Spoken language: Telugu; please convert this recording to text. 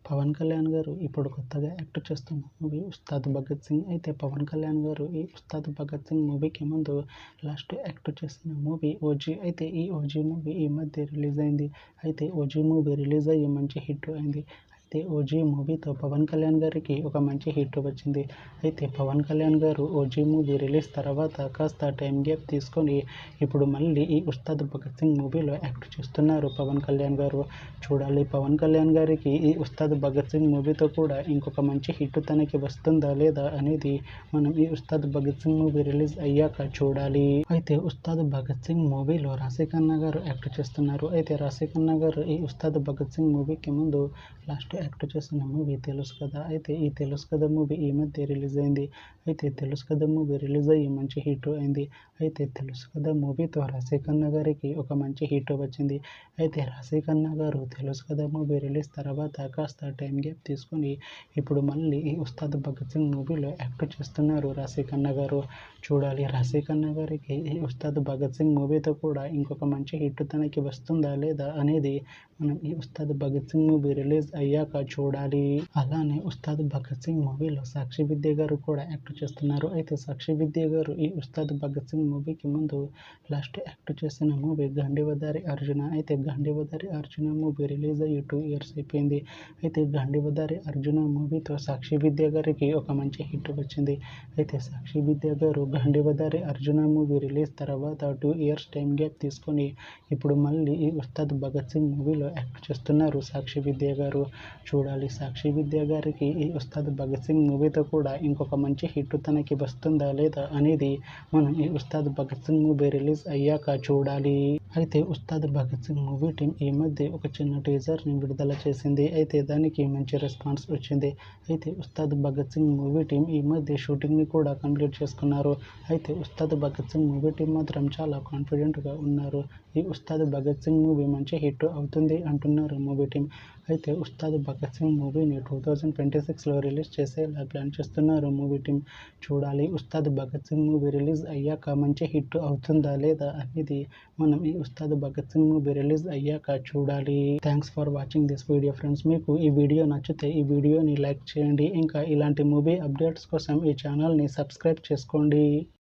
పవన్ కళ్యాణ్ గారు ఇప్పుడు కొత్తగా యాక్ట్ చేస్తున్న మూవీ ఉస్తాద్ భగత్ సింగ్. అయితే పవన్ కళ్యాణ్ గారు ఈ ఉస్తాద్ భగత్ సింగ్ మూవీకి ముందు లాస్ట్ యాక్ట్ చేసిన మూవీ ఓజీ. అయితే ఈ ఓజీ మూవీ ఈ మధ్య రిలీజ్ అయింది. అయితే ఓజీ మూవీ రిలీజ్ అయ్యి మంచి హిట్ అయింది. అయితే ఓజీ మూవీతో పవన్ కళ్యాణ్ గారికి ఒక మంచి హిట్ వచ్చింది. అయితే పవన్ కళ్యాణ్ గారు ఓజీ మూవీ రిలీజ్ తర్వాత కాస్త టైం గ్యాప్ తీసుకొని ఇప్పుడు మళ్ళీ ఈ ఉస్తాద్ భగత్ సింగ్ మూవీలో యాక్ట్ చేస్తున్నారు పవన్ కళ్యాణ్ గారు. చూడాలి పవన్ కళ్యాణ్ గారికి ఈ ఉస్తాద్ భగత్ సింగ్ మూవీతో కూడా ఇంకొక మంచి హిట్ తనకి వస్తుందా లేదా అనేది మనం ఈ ఉస్తాద్ భగత్ సింగ్ మూవీ రిలీజ్ అయ్యాక చూడాలి. అయితే ఉస్తాద్ భగత్ సింగ్ మూవీలో రాశి ఖన్నా గారు యాక్ట్ చేస్తున్నారు. అయితే రాశి ఖన్నా గారు ఈ ఉస్తాద్ భగత్ సింగ్ మూవీకి ముందు లాస్ట్ యాక్ట్ చేసిన మూవీ తెలుసు కదా. అయితే ఈ తెలుసు కదా మూవీ ఈ మధ్య రిలీజ్ అయింది. అయితే తెలుసు కదా మూవీ రిలీజ్ అయ్యి మంచి హిట్ అయింది. అయితే తెలుసు కదా మూవీతో రాశి ఖన్నా గారికి ఒక మంచి హిట్ వచ్చింది. అయితే రాశి ఖన్నా గారు తెలుసు కదా మూవీ రిలీజ్ తర్వాత కాస్త టైం గ్యాప్ తీసుకొని ఇప్పుడు మళ్ళీ ఈ ఉస్తాద్ భగత్ సింగ్ మూవీలో యాక్ట్ చేస్తున్నారు రాశి ఖన్నా గారు. చూడాలి రాశి ఖన్నా గారికి ఈ ఉస్తాద్ భగత్ సింగ్ మూవీతో కూడా ఇంకొక మంచి హిట్ తనకి వస్తుందా లేదా అనేది మనం ఈ ఉస్తాద్ భగత్ సింగ్ మూవీ రిలీజ్ అయ్యాక చూడాలి. అలానే ఉస్తాద్ భగత్ సింగ్ మూవీలో సాక్షి విద్య గారు కూడా యాక్ట్ చేస్తున్నారు. అయితే సాక్షి విద్య గారు ఈ ఉస్తాద్ భగత్ సింగ్ మూవీకి ముందు లాస్ట్ యాక్ట్ చేసిన మూవీ గాంధీవదారి అర్జున. అయితే గాంధీవదారి అర్జున మూవీ రిలీజ్ అయ్యి 2 years అయిపోయింది. అయితే గాంధీవదారి అర్జున మూవీతో సాక్షి విద్య గారికి ఒక మంచి హిట్ వచ్చింది. అయితే సాక్షి విద్య గారు గాంధీవదారి అర్జున మూవీ రిలీజ్ తర్వాత 2 years టైం గ్యాప్ తీసుకొని ఇప్పుడు మళ్ళీ ఈ ఉస్తాద్ భగత్ సింగ్ మూవీలో యాక్ట్ చేస్తున్నారు సాక్షి విద్య గారు. చూడాలి సాక్షి విద్య గారికి ఈ ఉస్తాద్ భగత్ సింగ్ మూవీతో కూడా ఇంకొక మంచి హిట్ తనకి వస్తుందా లేదా అనేది మనం ఈ ఉస్తాద్ భగత్ సింగ్ మూవీ రిలీజ్ అయ్యాక చూడాలి. అయితే ఉస్తాద్ భగత్ సింగ్ మూవీ టీం ఈ మధ్య ఒక చిన్న టీజర్ని విడుదల చేసింది. అయితే దానికి మంచి రెస్పాన్స్ వచ్చింది. అయితే ఉస్తాద్ భగత్ సింగ్ మూవీ టీం ఈ మధ్య షూటింగ్ని కూడా కంప్లీట్ చేసుకున్నారు. అయితే ఉస్తాద్ భగత్ సింగ్ మూవీ టీం మాత్రం చాలా కాన్ఫిడెంట్గా ఉన్నారు. ఈ ఉస్తాద్ భగత్ సింగ్ మూవీ మంచి హిట్ అవుతుంది అంటున్నారు మూవీ టీం. అయితే ఉస్తాద్ భగత్ సింగ్ మూవీని 2026లో రిలీజ్ చేసేలా ప్లాన్ చేస్తున్నారు మూవీ టీం. చూడాలి ఉస్తాద్ భగత్ సింగ్ మూవీ రిలీజ్ అయ్యాక మంచి హిట్ అవుతుందా లేదా అనేది మనం ఈ ఉస్తాద్ భగత్ సింగ్ మూవీ రిలీజ్ అయ్యాక చూడాలి. Thanks for watching this video friends. మీకు ఈ వీడియో నచ్చితే ఈ వీడియోని లైక్ చేయండి. ఇంకా ఇలాంటి మూవీ అప్డేట్స్ కోసం ఈ ఛానల్ని సబ్స్క్రైబ్ చేసుకోండి.